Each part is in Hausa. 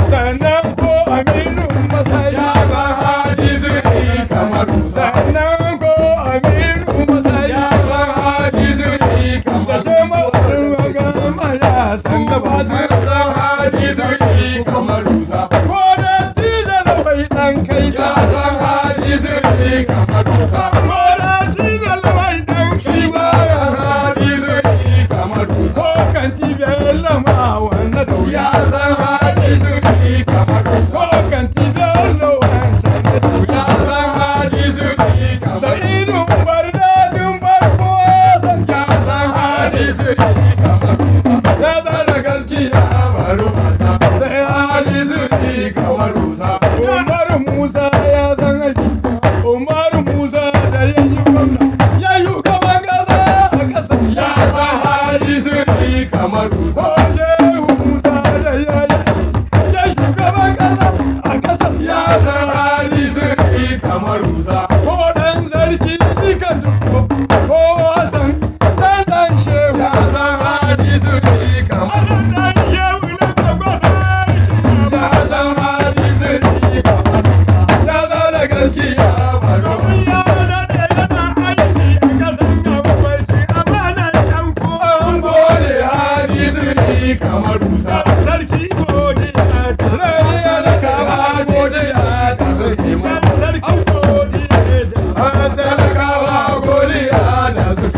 Sannan ko Aminu Masai ya san hadisi kamar Musa. Sannan ko Aminu Masai ya san hadisi kamar Musa. Da shema gama ya san da ba su san hadisi kamar Musa. Ko da tija da wai dan kai ya san hadisi kamar Musa. Ko da tija da wai dan shi ba ya san hadisi kamar Musa. Ko kan tibiyar lama wannan da ya san hadisi kamar Musa. Ko kan tibiyar lawan can da ya san hadisi kamar Musa. Sa'idu bardadin barko san ya san hadisi kamar Musa. Ya zara gaskiya baro masa sai hadisi kamar Musa. Umar Musa ya san aiki. Umar Musa da yayi gwamna ya yi gaban kasa a kasa ya san hadisi kamar Musa. Shehu Musa da yayi aiki ya shugaban kasa a kasa ya san hadisi kamar Musa. Ko dan sarki kan duk ko Hassan san dan shehu ya san hadisi kamar Musa. Shehu na gwasa ya san hadisi kamar Musa. Ya zara gaskiya baro ya da yana aiki a kasan gaba bai ci amana yanko an gode hadisi kamar Musa. Sarki godiya ta rayuwa da kama godiya ta sarki ma. Sarki godiya ta talakawa godiya da suke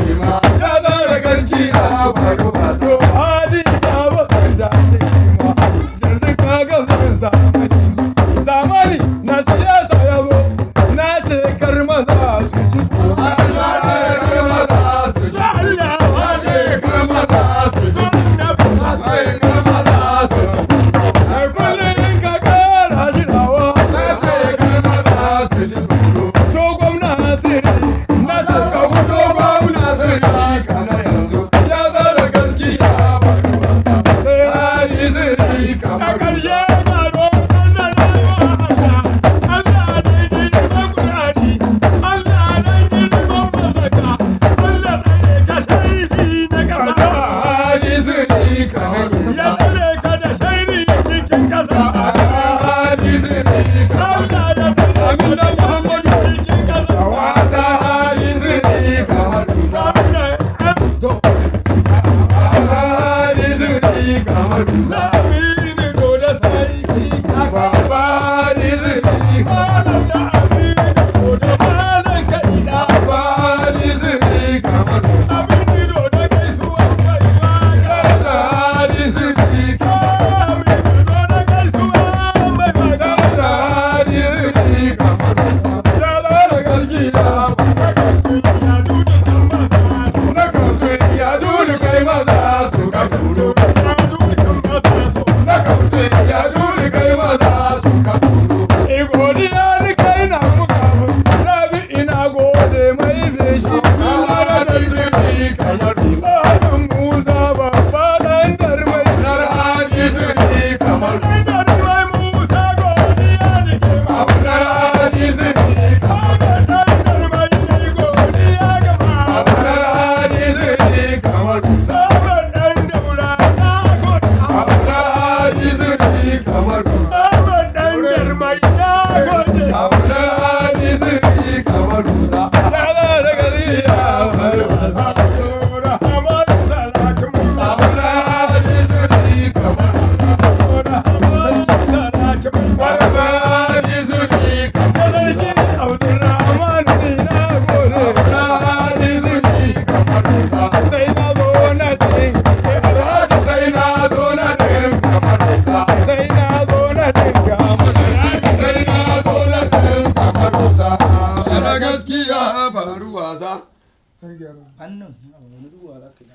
hannun wani ruwa za ka yi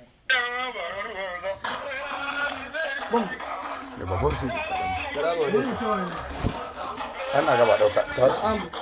da babban su ana gaba ɗauka ta